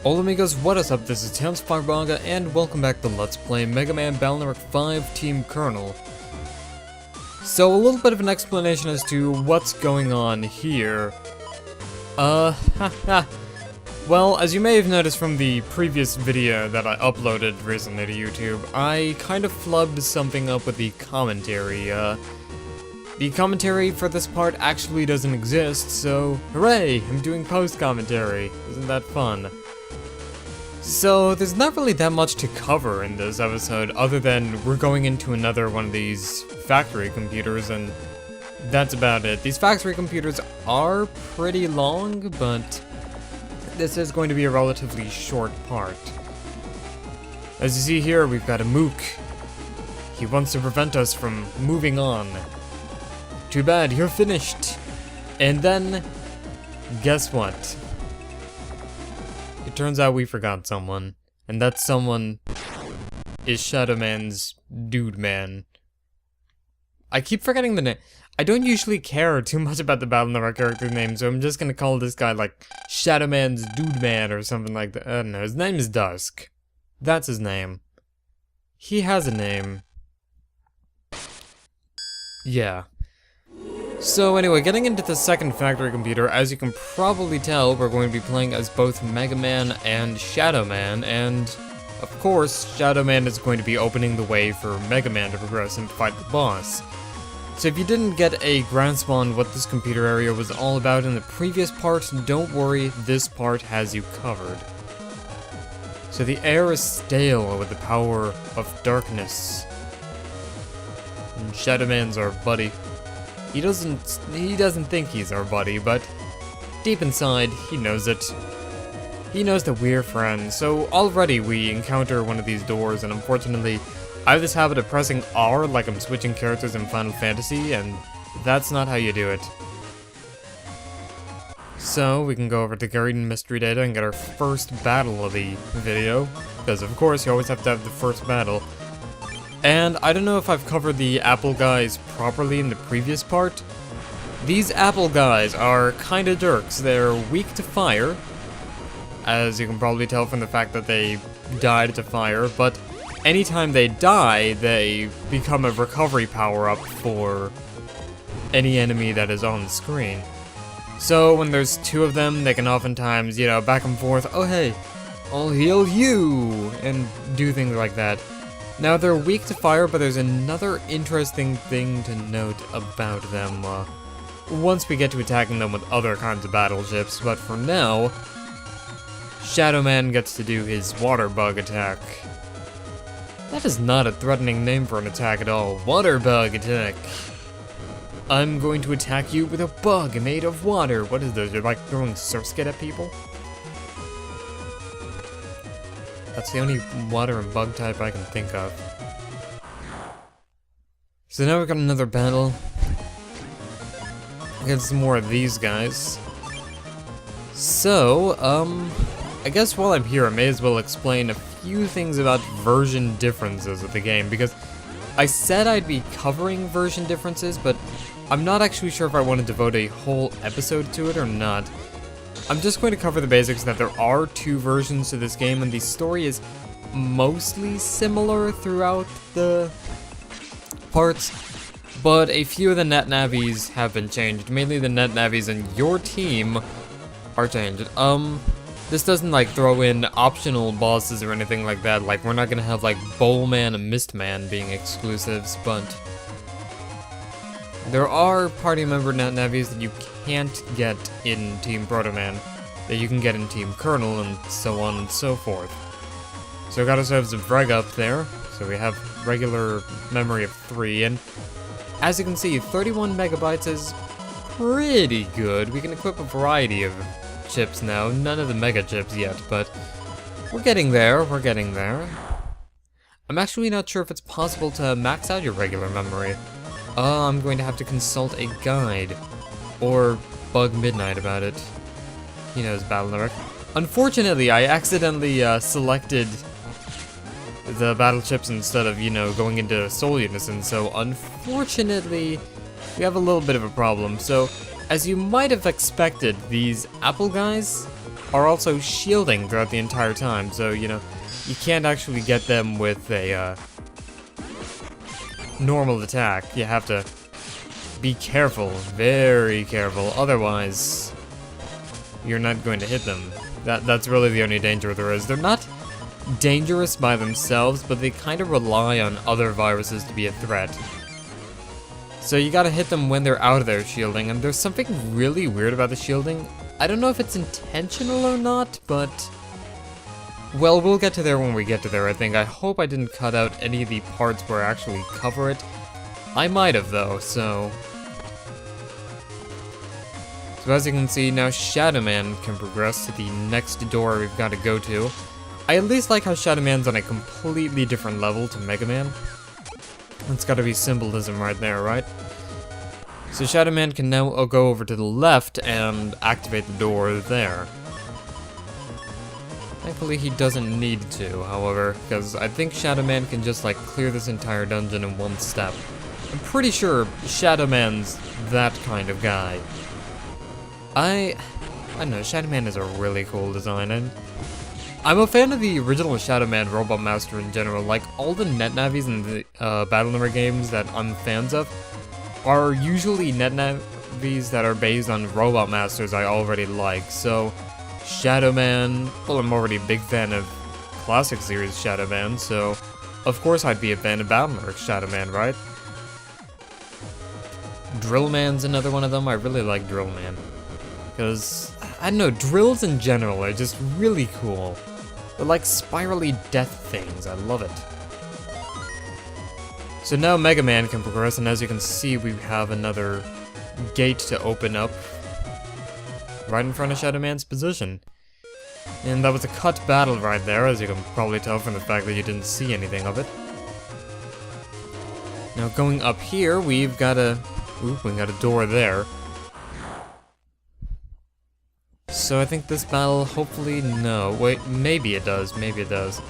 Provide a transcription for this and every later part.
Hola amigos, what is up? This is Tales Firebaga, and welcome back to Let's Play Mega Man Battle Network 5 Team Colonel. So, a little bit of an explanation as to what's going on here. Well, as you may have noticed from the previous video that I uploaded recently to YouTube, I kind of flubbed something up with the commentary. The commentary for this part actually doesn't exist, so hooray! I'm doing post-commentary. Isn't that fun? So, there's not really that much to cover in this episode, other than we're going into another one of these factory computers, and that's about it. These factory computers are pretty long, but this is going to be a relatively short part. As you see here, we've got a Mook. He wants to prevent us from moving on. Too bad, you're finished. And then, guess what? It turns out we forgot someone, and that someone is Shadow Man's Dude Man. I keep forgetting the name. I don't usually care too much about the Battle Network character name, so I'm just gonna call this guy like Shadow Man's Dude Man or something like that. I don't know, his name is Dusk. That's his name. He has a name. Yeah. So anyway, getting into the second factory computer, as you can probably tell, we're going to be playing as both Mega Man and Shadow Man, and of course, Shadow Man is going to be opening the way for Mega Man to progress and fight the boss. So if you didn't get a grasp on what this computer area was all about in the previous part, don't worry, this part has you covered. So the air is stale with the power of darkness. And Shadow Man's our buddy. He doesn't think he's our buddy, but deep inside, he knows it. He knows that we're friends, so already we encounter one of these doors, and unfortunately, I have this habit of pressing R like I'm switching characters in Final Fantasy, and that's not how you do it. So, we can go over to Gaiden Mystery Data and get our first battle of the video, because of course you always have to have the first battle. And I don't know if I've covered the apple guys properly in the previous part. These apple guys are kinda jerks. They're weak to fire, as you can probably tell from the fact that they died to fire, but anytime they die, they become a recovery power-up for any enemy that is on the screen. So when there's two of them, they can oftentimes, you know, back and forth, oh hey, I'll heal you, and do things like that. Now, they're weak to fire, but there's another interesting thing to note about them, once we get to attacking them with other kinds of battleships, but for now, Shadow Man gets to do his water bug attack. That is not a threatening name for an attack at all. Water bug attack. I'm going to attack you with a bug made of water. What is this? You're like throwing Surskit at people? That's the only water and bug type I can think of. So now we've got another battle against some more of these guys. So, I guess while I'm here, I may as well explain a few things about version differences of the game, because I said I'd be covering version differences, but I'm not actually sure if I want to devote a whole episode to it or not. I'm just going to cover the basics that there are two versions to this game, and the story is mostly similar throughout the parts, but a few of the net navis have been changed. Mainly the net navis in your team are changed. This doesn't like throw in optional bosses or anything like that. Like, we're not gonna have like Bowlman and Mistman being exclusives, but there are party member net navis that you can't get in Team Proto Man, that you can get in Team Colonel, and so on and so forth. So we got ourselves a Vreg up there, so we have regular memory of 3, and as you can see, 31 megabytes is pretty good. We can equip a variety of chips now, none of the mega chips yet, but we're getting there, we're getting there. I'm actually not sure if it's possible to max out your regular memory. I'm going to have to consult a guide, or bug Midnight about it. He knows Battle Network. Unfortunately, I accidentally selected the battle chips instead of, you know, going into Soul Unison, so unfortunately, we have a little bit of a problem. So, as you might have expected, these apple guys are also shielding throughout the entire time, so, you know, you can't actually get them with a, normal attack. You have to be careful, very careful, otherwise you're not going to hit them. That's really the only danger there is. They're not dangerous by themselves, but they kind of rely on other viruses to be a threat. So you gotta hit them when they're out of their shielding, and there's something really weird about the shielding. I don't know if it's intentional or not, but... well, we'll get to there when we get to there, I think. I hope I didn't cut out any of the parts where I actually cover it. I might have, though, so... so as you can see, now Shadow Man can progress to the next door we've got to go to. I at least like how Shadow Man's on a completely different level to Mega Man. That's gotta be symbolism right there, right? So Shadow Man can now go over to the left and activate the door there. Thankfully he doesn't need to, however, because I think Shadow Man can just like clear this entire dungeon in one step. I'm pretty sure Shadow Man's that kind of guy. I don't know, Shadow Man is a really cool design, and I'm a fan of the original Shadow Man Robot Master in general. Like, all the NetNavis and the Battle games that I'm fans of are usually NetNavis that are based on Robot Masters I already like, so Shadow Man, well, I'm already a big fan of classic series Shadow Man, so of course I'd be a fan of Battle Shadow Man, right? Drill Man's another one of them. I really like Drill Man. Because, I don't know, drills in general are just really cool. They're like spirally death things, I love it. So now Mega Man can progress, and as you can see, we have another gate to open up right in front of Shadow Man's position. And that was a cut battle right there, as you can probably tell from the fact that you didn't see anything of it. Now going up here, we've got a... oop, we got a door there. So I think this battle, hopefully, no. Wait, maybe it does, maybe it does.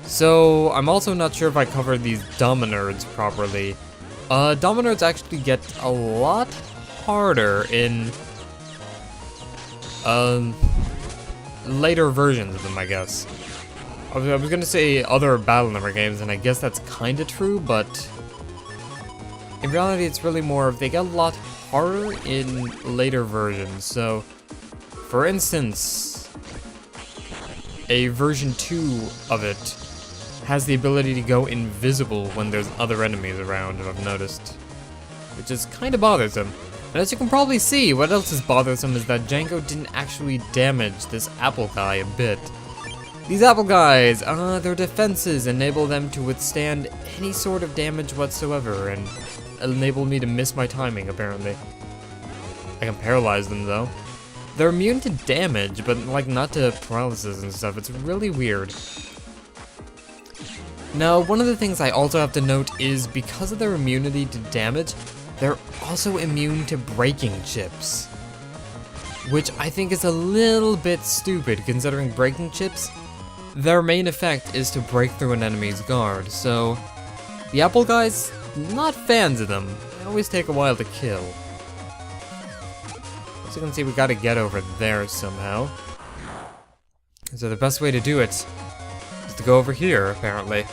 So, I'm also not sure if I covered these Dominards properly. Dominards actually get a lot harder in, later versions of them, I guess. I was gonna say other Battle Number games, and I guess that's kinda true, but in reality it's really more of they get a lot harder in later versions, so... for instance, a version 2 of it has the ability to go invisible when there's other enemies around, I've noticed. Which is kind of bothersome. And as you can probably see, what else is bothersome is that Django didn't actually damage this apple guy a bit. These apple guys, their defenses enable them to withstand any sort of damage whatsoever, and enable me to miss my timing, apparently. I can paralyze them, though. They're immune to damage, but like not to paralysis and stuff. It's really weird. Now, one of the things I also have to note is because of their immunity to damage, they're also immune to breaking chips. Which I think is a little bit stupid, considering breaking chips, their main effect is to break through an enemy's guard, so... the apple guys, not fans of them. They always take a while to kill. As you can see, we gotta get over there somehow. So the best way to do it is to go over here, apparently.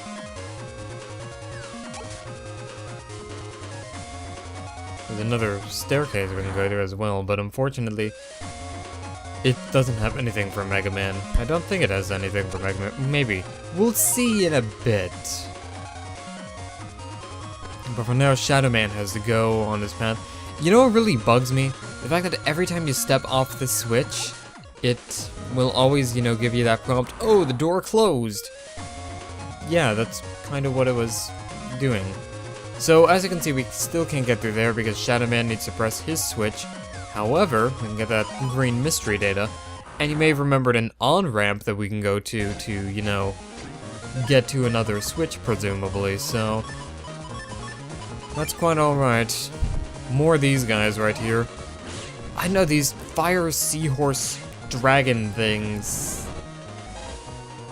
There's another staircase we can go to as well, but unfortunately, it doesn't have anything for Mega Man. I don't think it has anything for Mega Man. Maybe. We'll see in a bit. But for now, Shadow Man has to go on his path. You know what really bugs me? The fact that every time you step off the switch, it will always, you know, give you that prompt, oh, the door closed. Yeah, that's kind of what it was doing. So, as you can see, we still can't get through there because Shadow Man needs to press his switch. However, we can get that green mystery data, and you may have remembered an on-ramp that we can go to, you know, get to another switch, presumably, so... that's quite alright. More of these guys right here. I know these fire seahorse dragon things.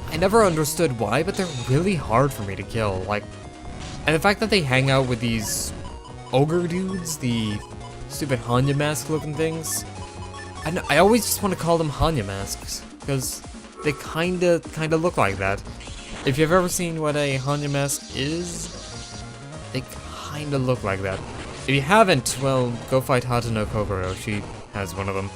I never understood why, but they're really hard for me to kill, like... and the fact that they hang out with these ogre dudes, the stupid Hanya mask looking things, I always just want to call them Hannya masks, because they kinda look like that. If you've ever seen what a Hannya mask is, they kinda look like that. If you haven't, well, go fight Hatano Kogoro. She has one of them.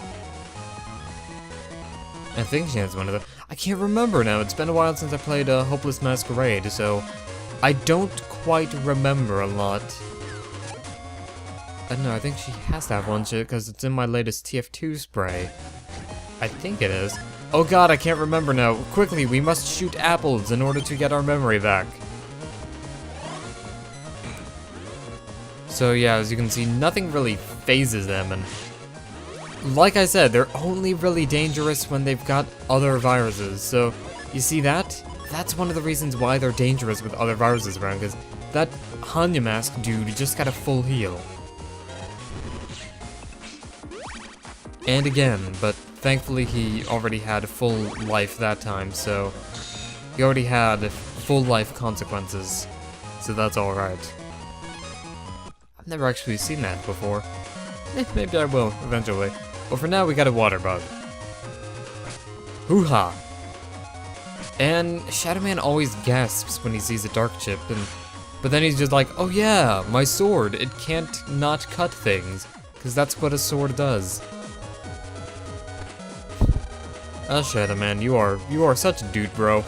I think she has one of them. I can't remember now. It's been a while since I played Hopeless Masquerade, so I don't quite remember a lot. I don't know, I think she has to have one because it's in my latest TF2 spray. I think it is. Oh god, I can't remember now. Quickly, we must shoot apples in order to get our memory back. So yeah, as you can see, nothing really phases them, and like I said, they're only really dangerous when they've got other viruses. So, you see that? That's one of the reasons why they're dangerous with other viruses around, because that Hannya mask dude just got a full heal. And again, but thankfully he already had full life that time, so he already had full life consequences, so that's alright. I've never actually seen that before. Maybe I will, eventually. But for now, we got a water bug. Hoo-ha! And Shadow Man always gasps when he sees a dark chip, but then he's just like, oh yeah, my sword, it can't not cut things, because that's what a sword does. Ah, Shadow Man, you are such a dude, bro.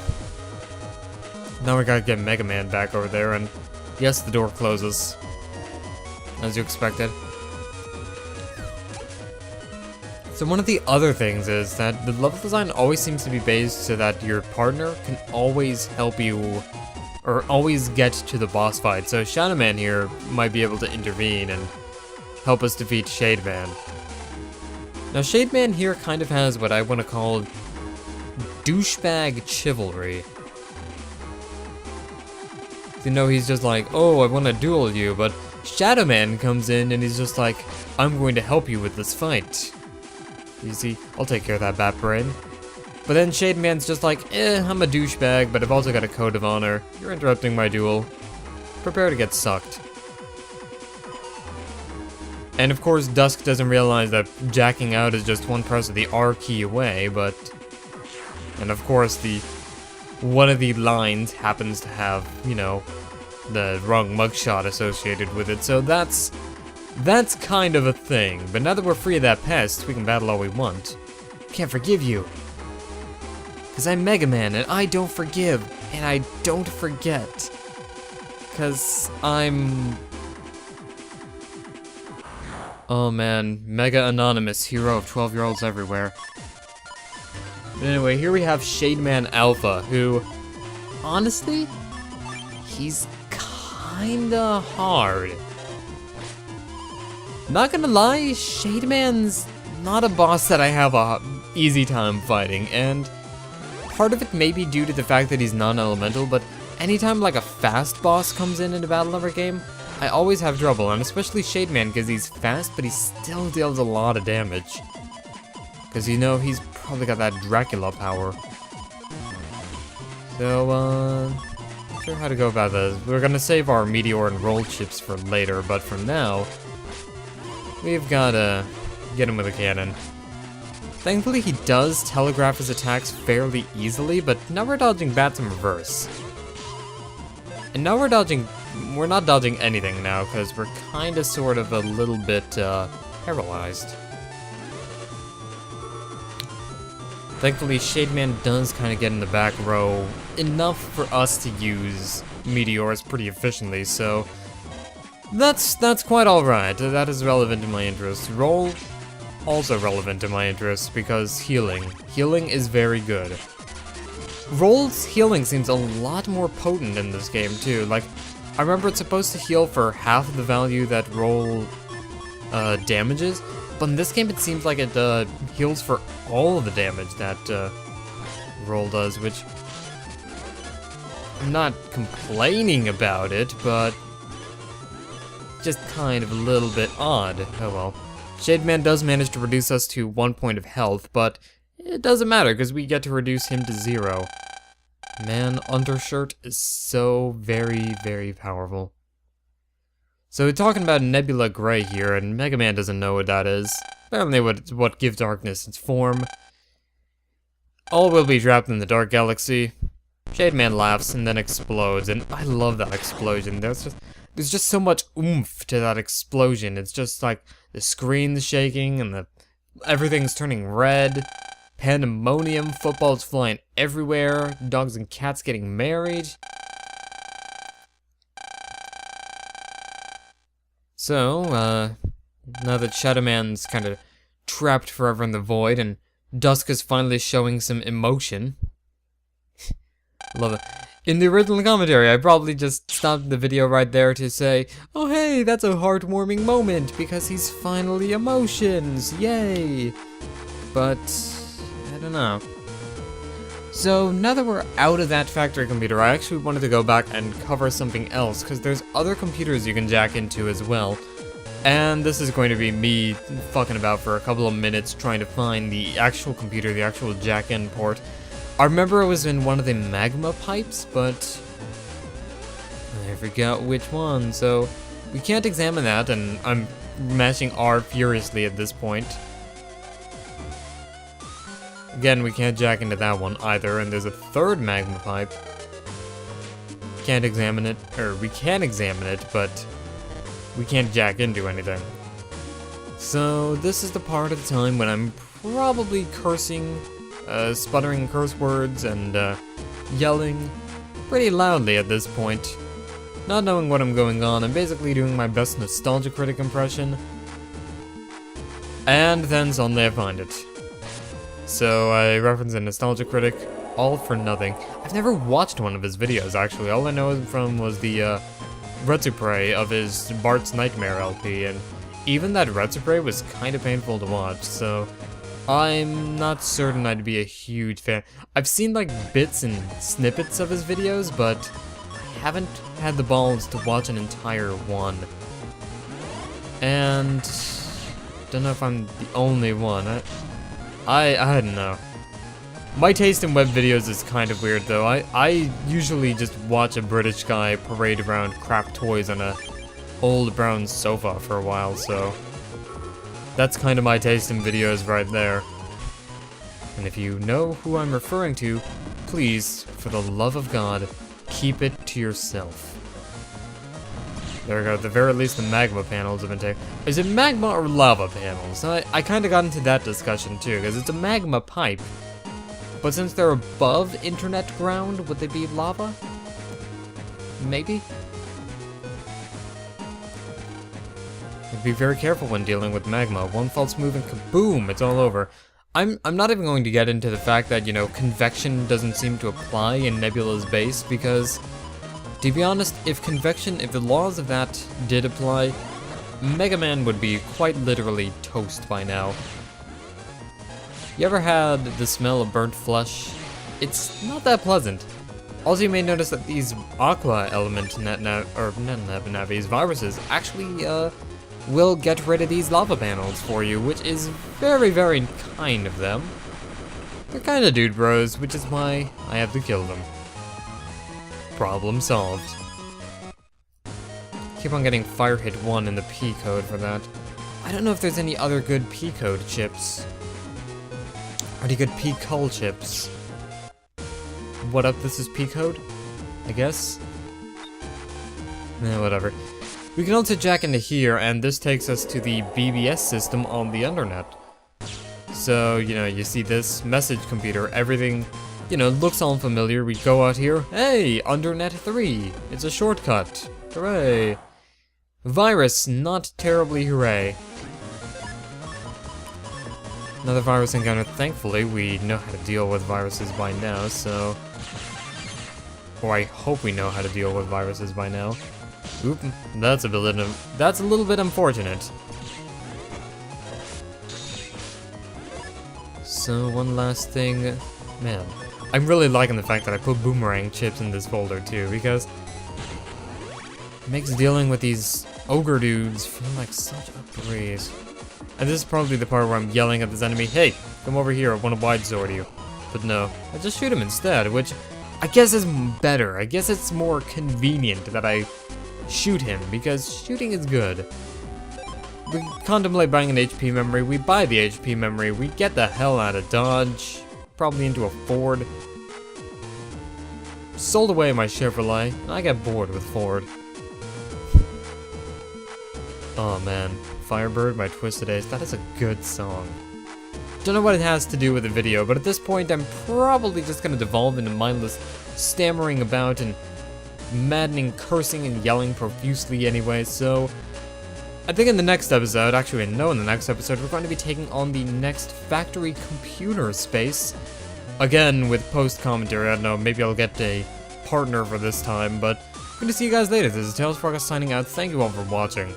Now we gotta get Mega Man back over there, and yes, the door closes. As you expected. So one of the other things is that the level design always seems to be based so that your partner can always help you, or always get to the boss fight. So Shadow Man here might be able to intervene and help us defeat Shade Man. Now Shade Man here kind of has what I want to call douchebag chivalry. You know, he's just like, oh, I want to duel you, but Shadow Man comes in and he's just like, I'm going to help you with this fight. Easy, I'll take care of that Bat Brain. But then Shade Man's just like, I'm a douchebag, but I've also got a code of honor. You're interrupting my duel. Prepare to get sucked. And of course, Dusk doesn't realize that jacking out is just one press of the R key away, but... And of course, one of the lines happens to have, you know, the wrong mugshot associated with it, so that's kind of a thing. But now that we're free of that pest, we can battle all we want. Can't forgive you. Because I'm Mega Man, and I don't forgive, and I don't forget. Because I'm... Oh man, Mega Anonymous, hero of 12-year-olds everywhere. But anyway, here we have Shade Man Alpha, who, honestly, he's kinda hard. Not gonna lie, Shade Man's not a boss that I have a easy time fighting, and part of it may be due to the fact that he's non-elemental, but anytime like a fast boss comes in a Battle Lover game, I always have trouble, and especially Shade Man, because he's fast, but he still deals a lot of damage. Because, you know, he's probably got that Dracula power. So, not sure how to go about this. We're gonna save our Meteor and Roll chips for later, but for now, we've gotta get him with a cannon. Thankfully, he does telegraph his attacks fairly easily, but now we're dodging bats in reverse. And now we're not dodging anything now, because we're kinda sort of a little bit, paralyzed. Thankfully, Shade Man does kind of get in the back row enough for us to use meteors pretty efficiently, so that's quite alright. That is relevant to my interests. Roll, also relevant to my interests, because healing is very good. Roll's healing seems a lot more potent in this game too. Like, I remember it's supposed to heal for half of the value that Roll damages, but in this game it seems like it heals for all of the damage that Roll does, which I'm not complaining about it, but just kind of a little bit odd. Oh well. Shade Man does manage to reduce us to 1 point of health, but it doesn't matter because we get to reduce him to 0. Man, Undershirt is so very, very powerful. So we're talking about Nebula Gray here, and Mega Man doesn't know what that is. apparently what gives darkness its form. All will be trapped in the dark galaxy. Shade Man laughs and then explodes, and I love that explosion. There's just so much oomph to that explosion. It's just like the screen's shaking and everything's turning red. Pandemonium, footballs flying everywhere, dogs and cats getting married. So, now that Shadow Man's kind of trapped forever in the void, and Dusk is finally showing some emotion. Love it. In the original commentary, I probably just stopped the video right there to say, oh hey, that's a heartwarming moment, because he's finally emotions, yay! But I don't know. So now that we're out of that factory computer, I actually wanted to go back and cover something else, because there's other computers you can jack into as well. And this is going to be me fucking about for a couple of minutes trying to find the actual computer, the actual jack-in port. I remember it was in one of the magma pipes, but I forgot which one, so we can't examine that, and I'm mashing R furiously at this point. Again, we can't jack into that one either, and there's a third magma pipe. Can't examine it, or we can examine it, but we can't jack into anything. So this is the part of the time when I'm probably cursing, sputtering curse words, and yelling pretty loudly at this point. Not knowing what I'm going on, I'm basically doing my best Nostalgia Critic impression. And then suddenly I find it. So I reference a Nostalgia Critic, all for nothing. I've never watched one of his videos, actually. All I know from was the Retsupre of his Bart's Nightmare LP, and even that Retsupre was kind of painful to watch, so I'm not certain I'd be a huge fan. I've seen like bits and snippets of his videos, but I haven't had the balls to watch an entire one. And don't know if I'm the only one. I don't know. My taste in web videos is kind of weird though. I usually just watch a British guy parade around crap toys on a old brown sofa for a while, so that's kind of my taste in videos right there. And if you know who I'm referring to, please, for the love of God, keep it to yourself. There we go, at the very least the magma panels have been taken. Is it magma or lava panels? I kind of got into that discussion too, because it's a magma pipe. But since they're above internet ground, would they be lava? Maybe? Be very careful when dealing with magma. One false move and kaboom, it's all over. I'm not even going to get into the fact that, you know, convection doesn't seem to apply in Nebula's base, because to be honest, if the laws of that did apply, Mega Man would be quite literally toast by now. You ever had the smell of burnt flesh? It's not that pleasant. Also, you may notice that these Aqua Element Navis viruses actually will get rid of these lava panels for you, which is very, very kind of them. They're kinda dude bros, which is why I have to kill them. Problem solved. Keep on getting Fire Hit 1 in the P code for that. I don't know if there's any other good P code chips. Pretty good P Cull chips. What up, this is P code? I guess? Whatever. We can also jack into here, and this takes us to the BBS system on the Undernet. So, you know, you see this message computer, everything, you know, looks all familiar. We go out here, hey, Undernet 3, it's a shortcut, hooray. Virus, not terribly hooray. Another virus encounter. Thankfully, we know how to deal with viruses by now, so... Or I hope we know how to deal with viruses by now. Oop, that's a little bit unfortunate. So, one last thing. Man, I'm really liking the fact that I put boomerang chips in this folder too, because it makes dealing with these ogre dudes feel like such a breeze. And this is probably the part where I'm yelling at this enemy, hey, come over here, I want to wide sword you. But no, I just shoot him instead, which I guess is better. I guess it's more convenient that I shoot him, because shooting is good. We contemplate buying an HP memory, we buy the HP memory, we get the hell out of Dodge, probably into a Ford. Sold away my Chevrolet, and I get bored with Ford. Oh man, Firebird by Twisted Ace, that is a good song. Don't know what it has to do with the video, but at this point I'm probably just gonna devolve into mindless stammering about and maddening cursing and yelling profusely anyway, so I think in the next episode, actually no, in the next episode, we're going to be taking on the next factory computer space. Again, with post-commentary, I don't know, maybe I'll get a partner for this time, but I'm going to see you guys later. This is Tails Frog signing out. Thank you all for watching.